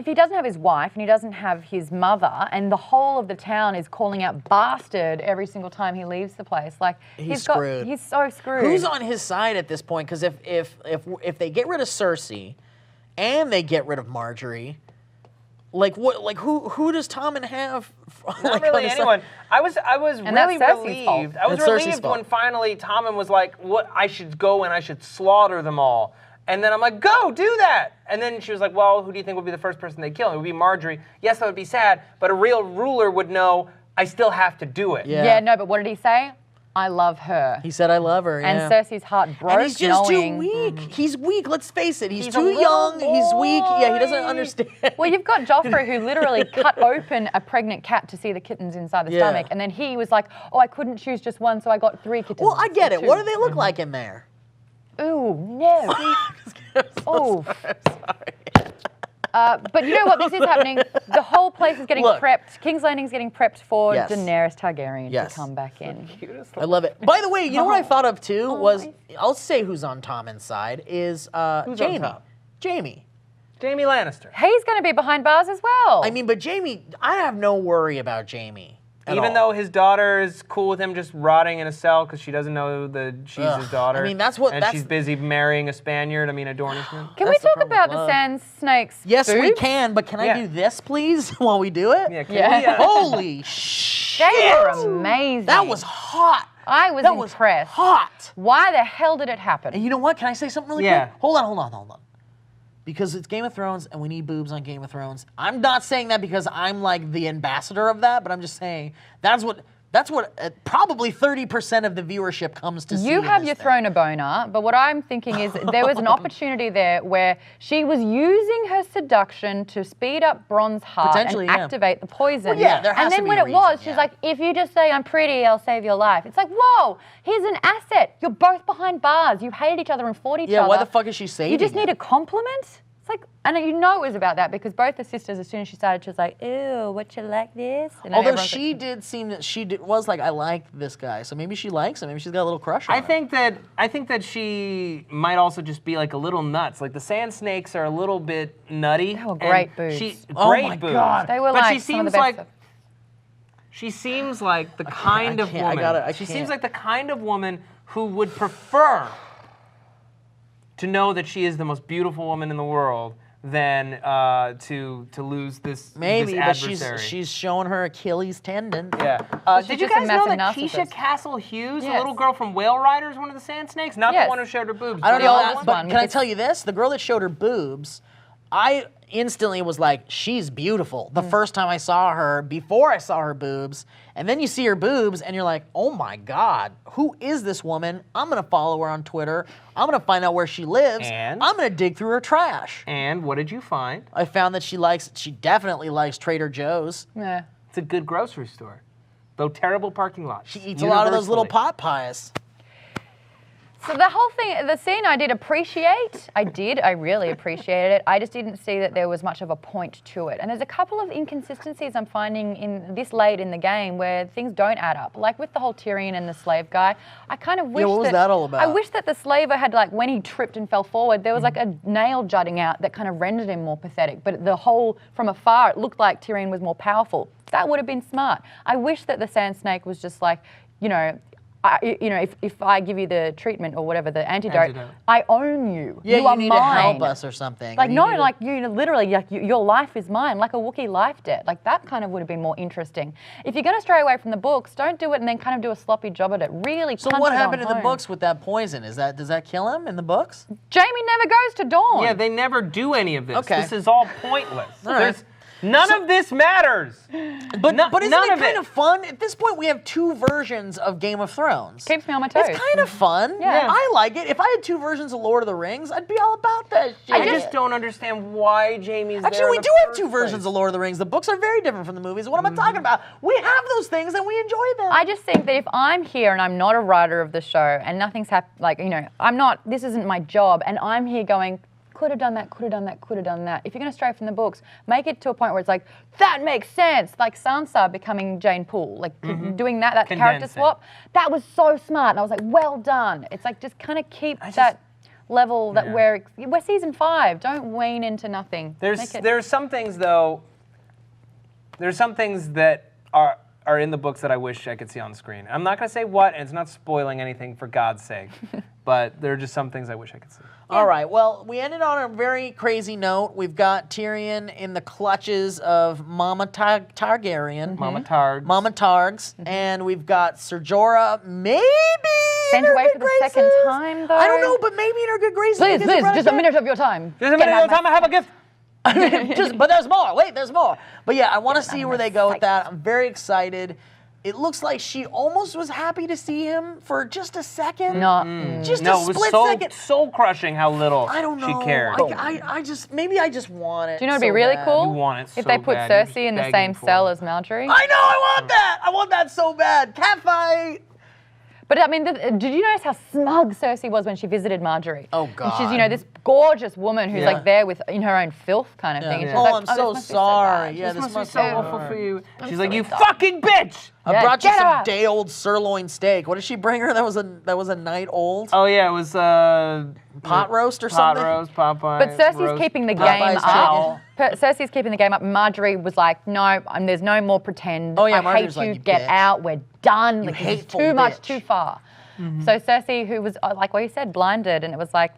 Speaker 3: he doesn't have his wife and he doesn't have his mother, and the whole of the town is calling out bastard every single time he leaves the place, like
Speaker 2: He's screwed.
Speaker 3: He's so screwed.
Speaker 2: Who's on his side at this point? Because if they get rid of Cersei and they get rid of Marjorie, like what? Like who does Tommen have?
Speaker 1: Not really anyone. I was
Speaker 3: And that's
Speaker 1: really
Speaker 3: Cersei's fault.
Speaker 1: relieved. I was
Speaker 2: It's Cersei's
Speaker 1: relieved
Speaker 2: fault.
Speaker 1: when finally Tommen was like, "What? I should go and I should slaughter them all." And then I'm like, "Go, do that." And then she was like, "Well, who do you think would be the first person they kill? It would be Marjorie." Yes, that would be sad, but a real ruler would know I still have to do it.
Speaker 2: Yeah.
Speaker 3: Yeah, no, but what did he say? I love her.
Speaker 2: He said, "I love her."
Speaker 3: And
Speaker 2: yeah.
Speaker 3: Cersei's heart broke
Speaker 2: And he's just
Speaker 3: knowing.
Speaker 2: too weak. He's weak. Let's face it. He's
Speaker 1: He's a
Speaker 2: too
Speaker 1: little
Speaker 2: young. He's weak. Yeah, he doesn't
Speaker 1: boy.
Speaker 2: understand.
Speaker 3: Well, you've got Joffrey who literally cut open a pregnant cat to see the kittens inside the
Speaker 2: Yeah.
Speaker 3: stomach, and then he was like, "Oh, I couldn't choose just one, so I got 3 kittens."
Speaker 2: Well, I get
Speaker 3: or
Speaker 2: it.
Speaker 3: 2."
Speaker 2: What do they look like in there?
Speaker 3: Ooh, no. Oh.
Speaker 2: Sorry.
Speaker 3: But you know what? This is happening. The whole place is getting
Speaker 2: Look.
Speaker 3: prepped. King's Landing's getting prepped for
Speaker 2: Yes.
Speaker 3: Daenerys Targaryen
Speaker 2: Yes.
Speaker 3: to come back in.
Speaker 2: I love it. By the way, you know what I thought of too was
Speaker 3: nice.
Speaker 2: I'll say who's on Tommen's side is
Speaker 1: Who's on
Speaker 2: Jamie.
Speaker 1: top?
Speaker 2: Jamie.
Speaker 1: Jamie Lannister.
Speaker 3: He's going to be behind bars as well.
Speaker 2: I mean, but Jamie, I have no worry about Jamie. at
Speaker 1: Even
Speaker 2: all.
Speaker 1: though his daughter is cool with him just rotting in a cell because she doesn't know that she's
Speaker 2: Ugh.
Speaker 1: his daughter.
Speaker 2: I mean, that's what-
Speaker 1: And
Speaker 2: that's-
Speaker 1: she's busy marrying a Spaniard. I mean, a Dornishman.
Speaker 3: can we
Speaker 2: that's the
Speaker 3: talk
Speaker 2: problem
Speaker 3: about
Speaker 2: with
Speaker 3: the
Speaker 2: love.
Speaker 3: sand snake's
Speaker 2: Yes, we
Speaker 3: boobs?
Speaker 2: can, but can
Speaker 1: Yeah.
Speaker 2: I do this, please, while we do it?
Speaker 1: Yeah. Can
Speaker 3: Yeah.
Speaker 1: we,
Speaker 2: Holy shit!
Speaker 3: They were amazing.
Speaker 2: That was hot.
Speaker 3: I was
Speaker 2: That was
Speaker 3: impressed.
Speaker 2: hot.
Speaker 3: Why the hell did it happen?
Speaker 2: And you know what? Can I say something really
Speaker 1: Yeah.
Speaker 2: quick? Hold on. Because it's Game of Thrones and we need boobs on Game of Thrones. I'm not saying that because I'm like the ambassador of that, but I'm just saying that's what probably 30% of the viewership comes to see.
Speaker 3: You
Speaker 2: in
Speaker 3: have
Speaker 2: this
Speaker 3: your
Speaker 2: thing.
Speaker 3: thrown a boner, but what I'm thinking is there was an opportunity there where she was using her seduction to speed up Bron's heart and
Speaker 2: Potentially, yeah.
Speaker 3: activate the poison.
Speaker 2: Well, yeah, there has
Speaker 3: and
Speaker 2: to
Speaker 3: then
Speaker 2: be
Speaker 3: when
Speaker 2: a
Speaker 3: it was,
Speaker 2: reason,
Speaker 3: she's
Speaker 2: yeah.
Speaker 3: like, if you just say I'm pretty, I'll save your life. It's like, whoa, here's an asset. You're both behind bars. You hated each other and fought each
Speaker 2: Yeah,
Speaker 3: other.
Speaker 2: why the fuck is she saving
Speaker 3: You just
Speaker 2: him?
Speaker 3: need a compliment? It's like, and you know it was about that because both the sisters, as soon as she started, she was like, ew, what you like this? And then
Speaker 2: Although
Speaker 3: everyone's
Speaker 2: she
Speaker 3: like,
Speaker 2: did seem that was like, I like this guy, so maybe she likes him. Maybe she's got a little crush on
Speaker 1: I
Speaker 2: him.
Speaker 1: think that she might also just be like a little nuts. Like the sand snakes are a little bit nutty.
Speaker 3: They were
Speaker 1: and
Speaker 3: great boobs.
Speaker 2: Oh
Speaker 1: Great
Speaker 2: my
Speaker 1: boobs.
Speaker 2: God.
Speaker 3: They were
Speaker 1: but
Speaker 3: like
Speaker 1: she
Speaker 3: some of the
Speaker 1: seems
Speaker 3: best
Speaker 1: like
Speaker 3: stuff.
Speaker 1: she seems like the kind of
Speaker 2: can't, I
Speaker 1: woman.
Speaker 2: gotta- I
Speaker 1: she
Speaker 2: can't.
Speaker 1: seems like the kind of woman who would prefer to know that she is the most beautiful woman in the world than to lose this
Speaker 2: Maybe,
Speaker 1: this
Speaker 2: but
Speaker 1: adversary.
Speaker 2: she's showing her Achilles tendon.
Speaker 1: Yeah.
Speaker 3: she's
Speaker 1: Did you
Speaker 3: just a
Speaker 1: guys know
Speaker 3: massive
Speaker 1: that Keisha
Speaker 3: narcissist.
Speaker 1: Castle Hughes, the
Speaker 3: Yes.
Speaker 1: little girl from Whale Rider, is one of the sand snakes? Not
Speaker 3: Yes.
Speaker 1: the one who showed her boobs.
Speaker 2: I don't
Speaker 1: but
Speaker 2: know,
Speaker 1: the
Speaker 3: oldest
Speaker 1: other
Speaker 2: but
Speaker 3: one
Speaker 2: can I
Speaker 3: with
Speaker 2: tell you this? The girl that showed her boobs, I instantly was like, she's beautiful. The first time I saw her, before I saw her boobs, and then you see her boobs, and you're like, oh my God, who is this woman? I'm gonna follow her on Twitter. I'm gonna find out where she lives.
Speaker 1: And?
Speaker 2: I'm gonna dig through her trash.
Speaker 1: And what did you find?
Speaker 2: I found that she definitely likes Trader Joe's.
Speaker 3: Yeah.
Speaker 1: It's a good grocery store, though terrible parking lot.
Speaker 2: She eats a lot of those little
Speaker 1: Universally.
Speaker 2: pot pies.
Speaker 3: So the whole thing, the scene I did appreciate. I really appreciated it. I just didn't see that there was much of a point to it. And there's a couple of inconsistencies I'm finding in this late in the game where things don't add up. Like with the whole Tyrion and the slave guy, I kind of wish
Speaker 2: what was that all about?
Speaker 3: I wish that the slaver had, like, when he tripped and fell forward, there was like a nail jutting out that kind of rendered him more pathetic. But the whole, from afar, it looked like Tyrion was more powerful. That would have been smart. I wish that the Sand Snake was just like, if I give you the treatment or whatever, the antidote, I own you.
Speaker 2: Yeah,
Speaker 3: you are
Speaker 2: need
Speaker 3: mine.
Speaker 2: to help us or something.
Speaker 3: Like, no, like, literally, like, your life is mine, like a Wookiee life debt. Like, that kind of would have been more interesting. If you're going to stray away from the books, don't do it and then kind of do a sloppy job at it. Really
Speaker 2: So
Speaker 3: punch
Speaker 2: what
Speaker 3: it
Speaker 2: happened
Speaker 3: on
Speaker 2: in the
Speaker 3: home.
Speaker 2: books with that poison? Does that kill him in the books?
Speaker 3: Jamie never goes to Dawn.
Speaker 1: Yeah, they never do any of this.
Speaker 2: Okay.
Speaker 1: This is all pointless.
Speaker 2: All right.
Speaker 1: None of this matters.
Speaker 2: But isn't
Speaker 1: none
Speaker 2: it
Speaker 1: of
Speaker 2: kind
Speaker 1: it.
Speaker 2: of fun? At this point, we have 2 versions of Game of Thrones.
Speaker 3: Keeps me on my toes.
Speaker 2: It's kind of fun.
Speaker 3: Yeah.
Speaker 2: I like it. If I had 2 versions of Lord of the Rings, I'd be all about that shit.
Speaker 1: I just don't understand why Jamie's there.
Speaker 2: Actually, we
Speaker 1: in
Speaker 2: do
Speaker 1: the
Speaker 2: have 2
Speaker 1: first
Speaker 2: versions
Speaker 1: place.
Speaker 2: of Lord of the Rings. The books are very different from the movies. What am I talking about? We have those things and we enjoy them.
Speaker 3: I just think that if I'm here and I'm not a writer of the show and nothing's happened, like, this isn't my job, and I'm here going, could have done that, could have done that, could have done that. If you're going to stray from the books, make it to a point where it's like, that makes sense. Like Sansa becoming Jane Poole, like doing that character
Speaker 1: Condensing.
Speaker 3: swap. That was so smart. And I was like, well done. It's like, just kind of keep that level that we're season 5. Don't wane into nothing.
Speaker 1: There's some things though. There's some things that are in the books that I wish I could see on screen. I'm not going to say what, and it's not spoiling anything for God's sake. But there are just some things I wish I could see.
Speaker 2: All right, well, we ended on a very crazy note. We've got Tyrion in the clutches of Mama Targaryen.
Speaker 1: Mama Targ.
Speaker 2: Mama Targs. And we've got Ser Jorah maybe
Speaker 3: Sent
Speaker 2: in her
Speaker 3: away
Speaker 2: good
Speaker 3: for the second
Speaker 2: graces.
Speaker 3: time, though.
Speaker 2: I don't know, but maybe in her good graces.
Speaker 3: Please,
Speaker 2: because of
Speaker 3: just a
Speaker 2: Brennan
Speaker 3: minute of your time.
Speaker 1: Just a minute of time, I have a gift.
Speaker 2: But there's more. Wait, there's more. But yeah, I want to see where they go with that. I'm very excited. It looks like she almost was happy to see him for just a second.
Speaker 3: No.
Speaker 2: Just
Speaker 1: No,
Speaker 2: a
Speaker 1: it was
Speaker 2: split
Speaker 1: so
Speaker 2: second.
Speaker 1: soul crushing how little
Speaker 2: I don't know.
Speaker 1: she cared.
Speaker 2: I just maybe I just want it.
Speaker 3: Do you know what'd be
Speaker 2: so
Speaker 3: really
Speaker 2: bad.
Speaker 3: cool?
Speaker 1: You want it
Speaker 3: If
Speaker 1: so
Speaker 3: they put
Speaker 1: bad. You're just
Speaker 3: Cersei in the
Speaker 1: begging
Speaker 3: same
Speaker 1: for
Speaker 3: cell
Speaker 1: it.
Speaker 3: as Marjorie.
Speaker 2: I know. I want that. I want that so bad. Catfight.
Speaker 3: But I mean, did you notice how smug Cersei was when she visited Marjorie?
Speaker 2: Oh,
Speaker 3: And
Speaker 2: God.
Speaker 3: she's, this gorgeous woman who's
Speaker 1: Yeah.
Speaker 3: like there in her own filth kind of thing. And she was
Speaker 2: Oh,
Speaker 3: like,
Speaker 2: I'm
Speaker 3: this
Speaker 2: so
Speaker 3: must be
Speaker 2: sorry.
Speaker 3: bad.
Speaker 2: Yeah,
Speaker 1: This
Speaker 2: this
Speaker 1: must be so awful
Speaker 2: hard.
Speaker 1: for you. She's
Speaker 3: so
Speaker 1: like, you
Speaker 3: sorry.
Speaker 1: fucking bitch!
Speaker 2: I
Speaker 3: Yeah,
Speaker 2: brought you
Speaker 3: get
Speaker 2: some
Speaker 3: her.
Speaker 2: day old sirloin steak. What did she bring her? That was a night old
Speaker 1: Oh yeah, it was
Speaker 2: pot roast or
Speaker 1: pot
Speaker 2: something.
Speaker 1: roast, Popeye.
Speaker 3: But Cersei's
Speaker 1: roast.
Speaker 3: keeping the
Speaker 2: Popeye's
Speaker 3: game up.
Speaker 2: chicken.
Speaker 3: Cersei's keeping the game up. Marjorie was like, no, there's no more pretend.
Speaker 2: Oh, yeah,
Speaker 3: I
Speaker 2: Marjorie's
Speaker 3: hate
Speaker 2: like,
Speaker 3: you,
Speaker 2: "You
Speaker 3: get
Speaker 2: bitch.
Speaker 3: out, we're done. Like, this is
Speaker 2: hateful
Speaker 3: too much,
Speaker 2: bitch."
Speaker 3: too far. So Cersei, who was, like what you said, blinded, and it was like,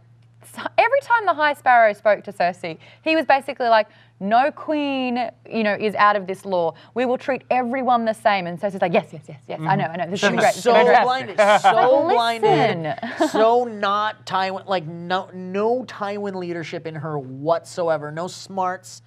Speaker 3: every time the High Sparrow spoke to Cersei, he was basically like, no queen, is out of this law. We will treat everyone the same. And Cersei's like, yes, I know. This is
Speaker 2: She
Speaker 3: great.
Speaker 2: was
Speaker 3: This is
Speaker 2: so
Speaker 3: gonna be great.
Speaker 2: blinded, so blinded,
Speaker 3: Listen.
Speaker 2: so not Tywin, like no Tywin leadership in her whatsoever, no smarts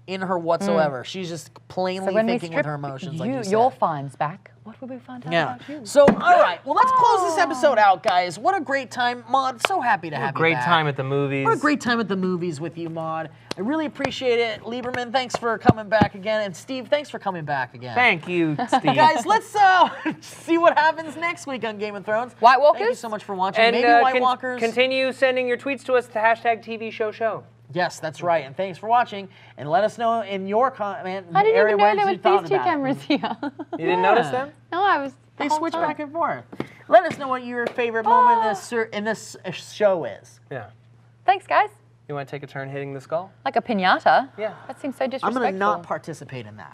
Speaker 2: in her whatsoever. She's just plainly
Speaker 3: So when we
Speaker 2: thinking with
Speaker 3: strip
Speaker 2: her emotions, like you said.
Speaker 3: your fines back, what would we find out
Speaker 2: Yeah.
Speaker 3: about you?
Speaker 2: So, all right. Well, let's close this episode out, guys. What a great time, Maud. So happy to have you
Speaker 1: Great
Speaker 2: back.
Speaker 1: time at the movies.
Speaker 2: What a great time at the movies with you, Maud. I really appreciate it. Lieberman, thanks for coming back again. And Steve, thanks for coming back again.
Speaker 1: Thank you, Steve.
Speaker 2: Guys, let's see what happens next week on Game of Thrones.
Speaker 3: White Walkers?
Speaker 2: Thank you so much for watching.
Speaker 1: and
Speaker 2: Maybe White Walkers.
Speaker 1: continue sending your tweets to us, the hashtag TV show.
Speaker 2: Yes, that's right. And thanks for watching. And let us know in your comment
Speaker 3: I didn't
Speaker 2: area
Speaker 3: even
Speaker 2: where
Speaker 3: know there
Speaker 2: you
Speaker 3: was
Speaker 2: thought
Speaker 3: these two
Speaker 2: about it.
Speaker 3: cameras here.
Speaker 1: You didn't notice them?
Speaker 3: No, I was.
Speaker 2: They
Speaker 3: the whole
Speaker 2: switch
Speaker 3: time.
Speaker 2: back and forth. Let us know what your favorite moment in this show is.
Speaker 1: Yeah.
Speaker 3: Thanks, guys.
Speaker 1: You want to take a turn hitting the skull?
Speaker 3: Like a pinata.
Speaker 1: Yeah.
Speaker 3: That seems so
Speaker 2: I'm
Speaker 3: disrespectful.
Speaker 2: going to not participate in that.